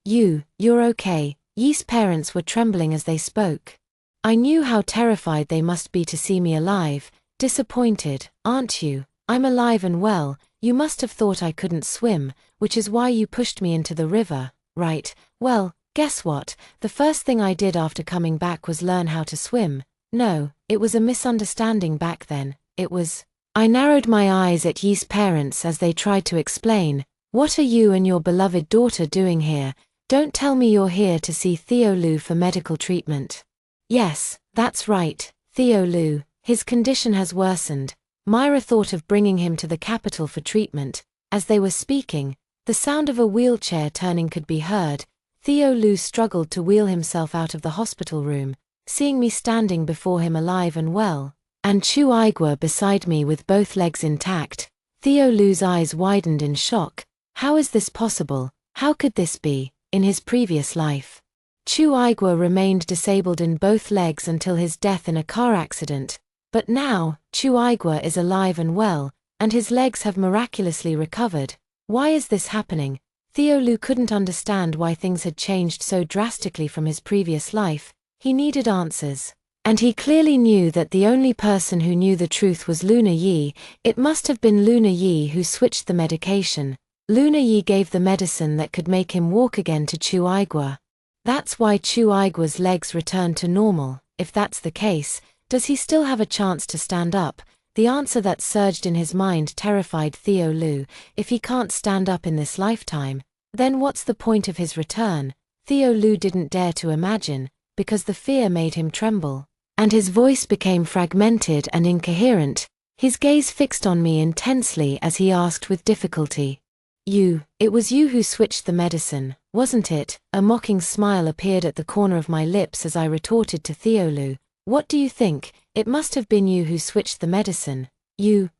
okay. Yi's parents were trembling as they spoke. I knew how terrified they must be to see me alive. Disappointed, aren't you? I'm alive and well. You must have thought I couldn't swim, which is why you pushed me into the river, right? Well, guess what? The first thing I did after coming back was learn how to swim. No, it was a misunderstanding back then. It was... I narrowed my eyes at Yi's parents as they tried to explain. What are you and your beloved daughter doing here? Don't tell me you're here to see Theolu for medical treatment. Yes, that's right, Theolu. His condition has worsened. Myra thought of bringing him to the capital for treatment. As they were speaking, the sound of a wheelchair turning could be heard. Theolu struggled to wheel himself out of the hospital room, seeing me standing before him alive and well, and Chu Aigua beside me with both legs intact. Theolu's eyes widened in shock. How is this possible? How could this be? In his previous life, Chu Aigua remained disabled in both legs until his death in a car accident. But now, Chu Aigua is alive and well, and his legs have miraculously recovered. Why is this happening? Theolu couldn't understand why things had changed so drastically from his previous life. He needed answers. And he clearly knew that the only person who knew the truth was Luna Yi. It must have been Luna Yi who switched the medication. Luna Yi gave the medicine that could make him walk again to Chu Aigua. That's why Chu Aigua's legs returned to normal. If that's the case, does he still have a chance to stand up? The answer that surged in his mind terrified Theolu. If he can't stand up in this lifetime, then what's the point of his return? Theolu didn't dare to imagine, because the fear made him tremble. And his voice became fragmented and incoherent, his gaze fixed on me intensely as he asked with difficulty. It was you who switched the medicine, wasn't it? A mocking smile appeared at the corner of my lips as I retorted to Theolu. What do you think? It must have been you who switched the medicine.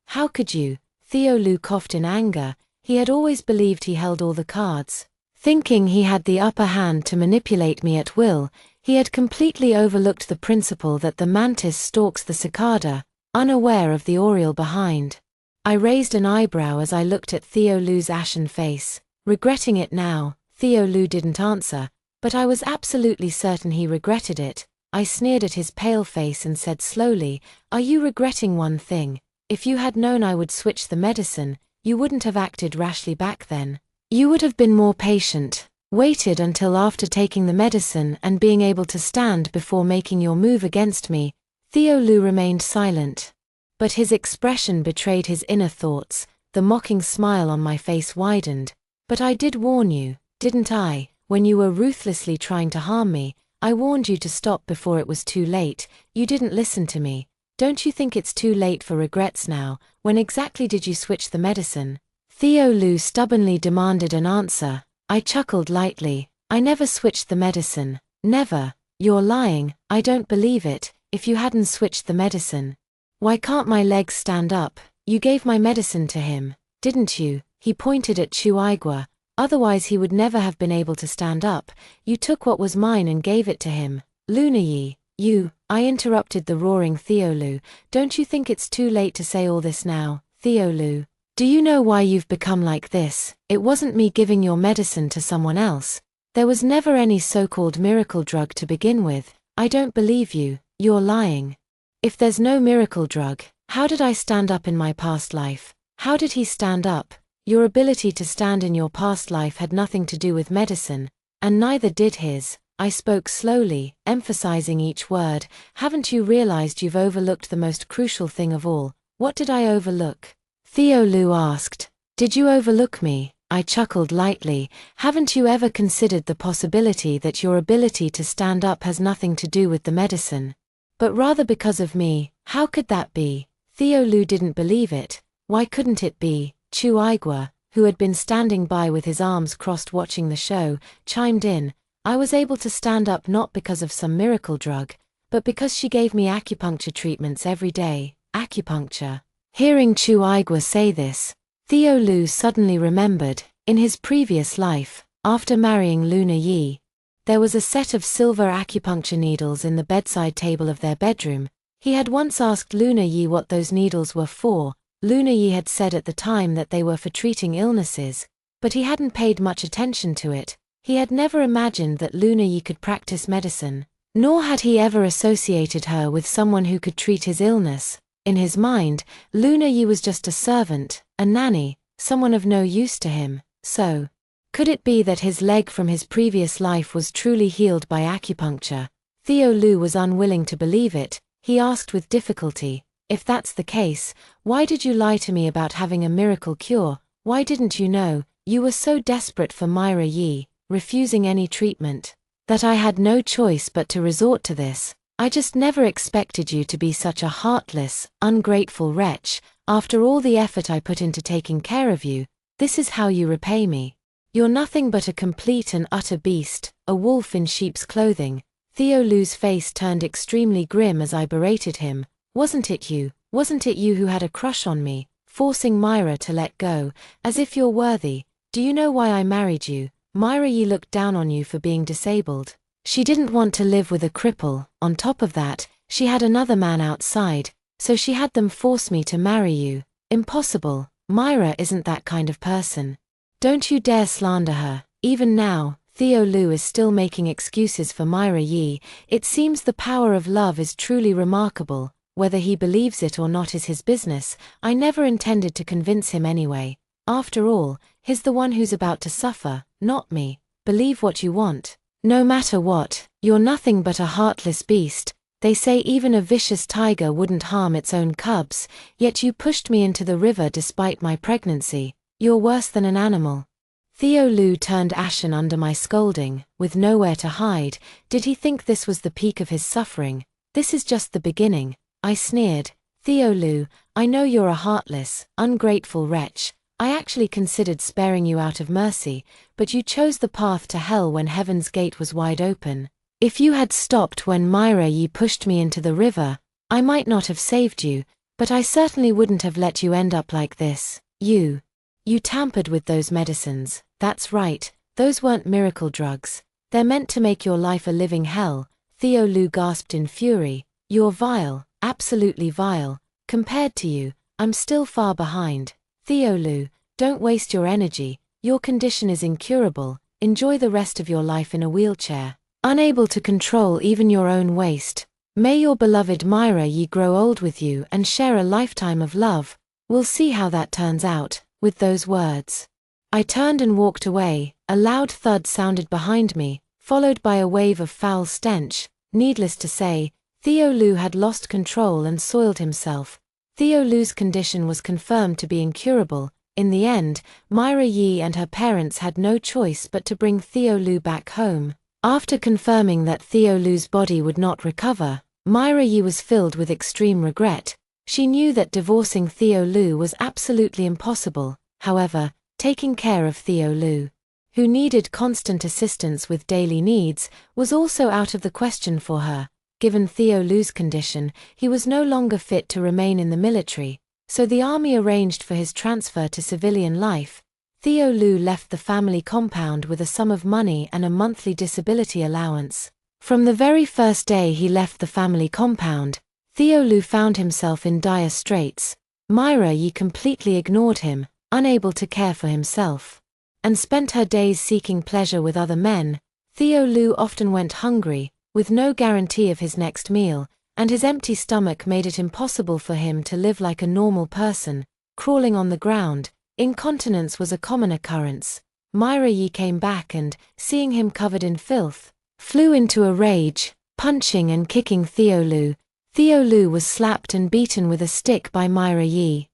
How could you? Theolu coughed in anger. He had always believed he held all the cards. Thinking he had the upper hand to manipulate me at will, he had completely overlooked the principle that the mantis stalks the cicada, unaware of the oriole behind. I raised an eyebrow as I looked at Theolu's ashen face. Regretting it now, Theolu didn't answer, but I was absolutely certain he regretted it. I sneered at his pale face and said slowly, "Are you regretting one thing? If you had known I would switch the medicine, you wouldn't have acted rashly back then. You would have been more patient, waited until after taking the medicine and being able to stand before making your move against me." Theo Lu remained silent. But his expression betrayed his inner thoughts. The mocking smile on my face widened. "But I did warn you, didn't I? When you were ruthlessly trying to harm me, I warned you to stop before it was too late. You didn't listen to me. Don't you think it's too late for regrets now? When exactly did you switch the medicine?" Theo Lu stubbornly demanded an answer. I chuckled lightly. "I never switched the medicine. Never." "You're lying. I don't believe it. If you hadn't switched the medicine, why can't my legs stand up? You gave my medicine to him, didn't you?" He pointed at Chu Aigua. "Otherwise he would never have been able to stand up. You took what was mine and gave it to him." "Luna Yi, you," I interrupted the roaring Theo Lu. "Don't you think it's too late to say all this now, Theo Lu? Do you know why you've become like this? It wasn't me giving your medicine to someone else. There was never any so-called miracle drug to begin with. I don't believe you. You're lying. If there's no miracle drug, how did I stand up in my past life? How did he stand up? Your ability to stand in your past life had nothing to do with medicine, and neither did his." I spoke slowly, emphasizing each word. "Haven't you realized you've overlooked the most crucial thing of all?" "What did I overlook?" Theo Lu asked. "Did you overlook me?" I chuckled lightly. "Haven't you ever considered the possibility that your ability to stand up has nothing to do with the medicine, but rather because of me?" "How could that be?" Theo Lu didn't believe it. "Why couldn't it be?" Chu Aigua, who had been standing by with his arms crossed watching the show, chimed in. "I was able to stand up not because of some miracle drug, but because she gave me acupuncture treatments every day." Acupuncture. Hearing Chu Aigua say this, Theo Lu suddenly remembered, in his previous life, after marrying Luna Yi, there was a set of silver acupuncture needles in the bedside table of their bedroom. He had once asked Luna Yi what those needles were for. Luna Yi had said at the time that they were for treating illnesses, but he hadn't paid much attention to it. He had never imagined that Luna Yi could practice medicine, nor had he ever associated her with someone who could treat his illness. In his mind, Luna Yi was just a servant, a nanny, someone of no use to him. So, could it be that his leg from his previous life was truly healed by acupuncture? Theo Lu was unwilling to believe it. He asked with difficulty, "If that's the case, why did you lie to me about having a miracle cure? Why didn't you know? You were so desperate for Myra Yi, refusing any treatment, that I had no choice but to resort to this. I just never expected you to be such a heartless, ungrateful wretch. After all the effort I put into taking care of you, this is how you repay me. You're nothing but a complete and utter beast, a wolf in sheep's clothing." Theo Lu's face turned extremely grim as I berated him. "Wasn't it you? Wasn't it you who had a crush on me, forcing Myra to let go, as if you're worthy? Do you know why I married you? Myra Yi looked down on you for being disabled. She didn't want to live with a cripple. On top of that, she had another man outside, so she had them force me to marry you. Impossible. Myra isn't that kind of person. Don't you dare slander her." Even now, Theo Lu is still making excuses for Myra Yi. It seems the power of love is truly remarkable. Whether he believes it or not is his business. I never intended to convince him anyway. After all, he's the one who's about to suffer, not me. Believe what you want. No matter what, you're nothing but a heartless beast. They say even a vicious tiger wouldn't harm its own cubs, yet you pushed me into the river despite my pregnancy. You're worse than an animal. Theo Lu turned ashen under my scolding, with nowhere to hide. Did he think this was the peak of his suffering? "This is just the beginning," I sneered. "Theo Lu, I know you're a heartless, ungrateful wretch. I actually considered sparing you out of mercy, but you chose the path to hell when heaven's gate was wide open. If you had stopped when Myra Yi pushed me into the river, I might not have saved you, but I certainly wouldn't have let you end up like this. You tampered with those medicines." "That's right, those weren't miracle drugs. They're meant to make your life a living hell." Theo Lu gasped in fury. "You're vile, absolutely vile. Compared to you, I'm still far behind. Theo Lu, don't waste your energy. Your condition is incurable. Enjoy the rest of your life in a wheelchair, unable to control even your own waist. May your beloved Myra Yi grow old with you and share a lifetime of love. We'll see how that turns out." with those words. I turned and walked away. A loud thud sounded behind me, followed by a wave of foul stench. Needless to say, Theo Lu had lost control and soiled himself. Theo Lu's condition was confirmed to be incurable. In the end, Myra Yi and her parents had no choice but to bring Theo Lu back home. After confirming that Theo Lu's body would not recover, Myra Yi was filled with extreme regret. She knew that divorcing Theo Lu was absolutely impossible. However, taking care of Theo Lu, who needed constant assistance with daily needs, was also out of the question for her. Given Theo Lu's condition, he was no longer fit to remain in the military, so the army arranged for his transfer to civilian life. Theo Lu left the family compound with a sum of money and a monthly disability allowance. From the very first day he left the family compound, Theo Lu found himself in dire straits. Myra Yi completely ignored him, unable to care for himself, and spent her days seeking pleasure with other men. Theo Lu often went hungry, with no guarantee of his next meal, and his empty stomach made it impossible for him to live like a normal person. Crawling on the ground, incontinence was a common occurrence. Myra Yi came back and, seeing him covered in filth, flew into a rage, punching and kicking Theo Lu. Theo Lu was slapped and beaten with a stick by Myra Yi.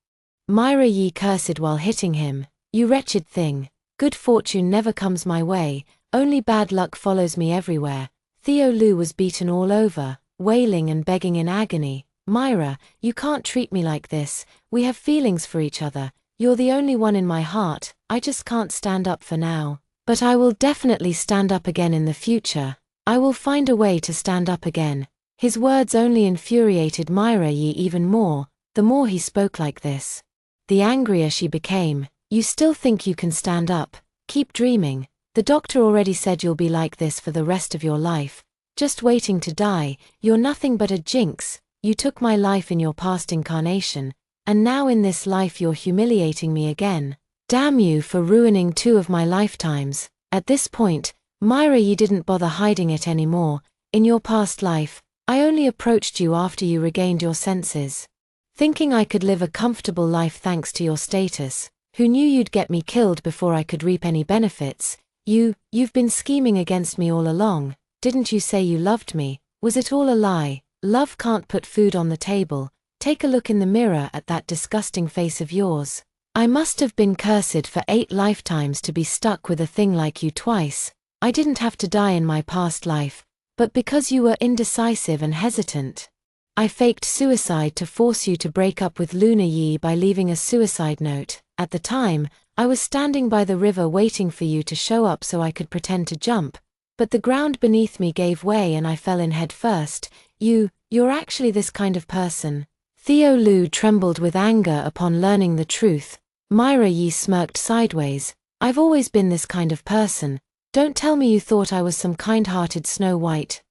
Myra Yi cursed while hitting him. "You wretched thing. Good fortune never comes my way, only bad luck follows me everywhere." Theo Lu was beaten all over, wailing and begging in agony. "Myra, you can't treat me like this. We have feelings for each other. You're the only one in my heart. I just can't stand up for now. But I will definitely stand up again in the future. I will find a way to stand up again." His words only infuriated Myra Yi even more. The more he spoke like this, the angrier she became. "You still think you can stand up? Keep dreaming. The doctor already said you'll be like this for the rest of your life, just waiting to die. You're nothing but a jinx. You took my life in your past incarnation, and now in this life you're humiliating me again. Damn you for ruining 2 of my lifetimes." At this point, Myra Yi didn't bother hiding it anymore. "In your past life, I only approached you after you regained your senses, thinking I could live a comfortable life thanks to your status. Who knew you'd get me killed before I could reap any benefits? You've been scheming against me all along. Didn't you say you loved me? Was it all a lie? Love can't put food on the table. Take a look in the mirror at that disgusting face of yours. I must have been cursed for 8 lifetimes to be stuck with a thing like you twice. I didn't have to die in my past life, but because you were indecisive and hesitant, I faked suicide to force you to break up with Luna Yi by leaving a suicide note. At the time, I was standing by the river waiting for you to show up so I could pretend to jump, but the ground beneath me gave way and I fell in head first. You're actually this kind of person." Theo Lu trembled with anger upon learning the truth. Myra Yi smirked sideways. "I've always been this kind of person. Don't tell me you thought I was some kind-hearted Snow White.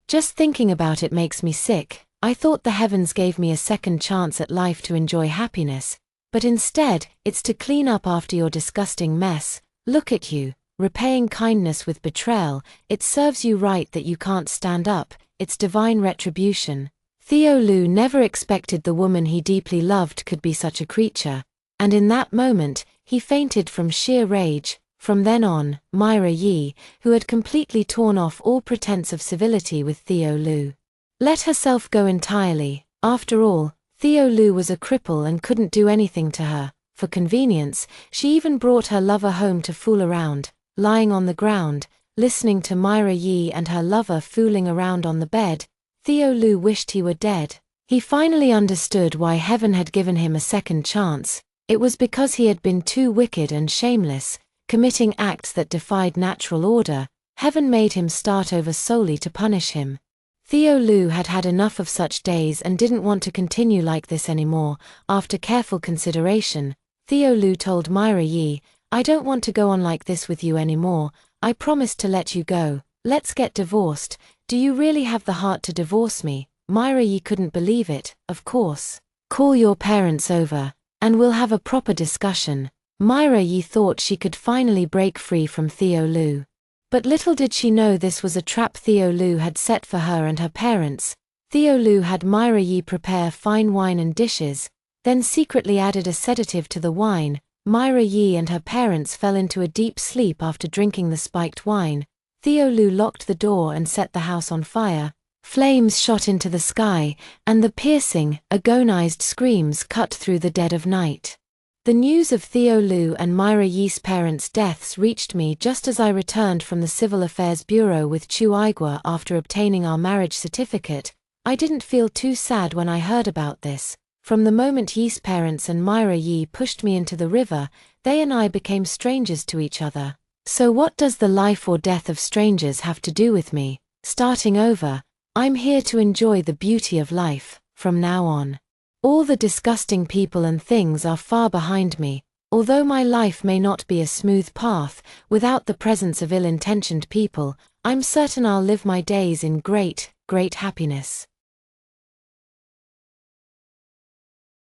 Just thinking about it makes me sick. I thought the heavens gave me a second chance at life to enjoy happiness, but instead, it's to clean up after your disgusting mess. Look at you, repaying kindness with betrayal. It serves you right that you can't stand up. It's divine retribution." Theo Lu never expected the woman he deeply loved could be such a creature, and in that moment, he fainted from sheer rage. From then on, Myra Yi, who had completely torn off all pretense of civility with Theo Lu, let herself go entirely. After all, Theo Lu was a cripple and couldn't do anything to her. For convenience, she even brought her lover home to fool around. Lying on the ground, listening to Myra Yi and her lover fooling around on the bed, Theo Lu wished he were dead. He finally understood why heaven had given him a second chance. It was because he had been too wicked and shameless, committing acts that defied natural order. Heaven made him start over solely to punish him. Theo Lu had had enough of such days and didn't want to continue like this anymore. After careful consideration, Theo Lu told Myra Yi, "I don't want to go on like this with you anymore. I promised to let you go. Let's get divorced. Do you really have the heart to divorce me?" Myra Yi couldn't believe it. "Of course. Call your parents over, and we'll have a proper discussion." Myra Yi thought she could finally break free from Theo Lu. But little did she know this was a trap Theo Lu had set for her and her parents. Theo Lu had Myra Yi prepare fine wine and dishes, then secretly added a sedative to the wine, Myra Yi and her parents fell into a deep sleep after drinking the spiked wine. Theo Lu locked the door and set the house on fire. Flames shot into the sky, and the piercing, agonized screams cut through the dead of night. The news of Theo Lu and Myra Yi's parents' deaths reached me just as I returned from the Civil Affairs Bureau with Chu Aigua after obtaining our marriage certificate. I didn't feel too sad when I heard about this. From the moment Yi's parents and Myra Yi pushed me into the river, they and I became strangers to each other. So what does the life or death of strangers have to do with me? Starting over, I'm here to enjoy the beauty of life, from now on. All the disgusting people and things are far behind me. Although my life may not be a smooth path, without the presence of ill-intentioned people, I'm certain I'll live my days in great, great happiness.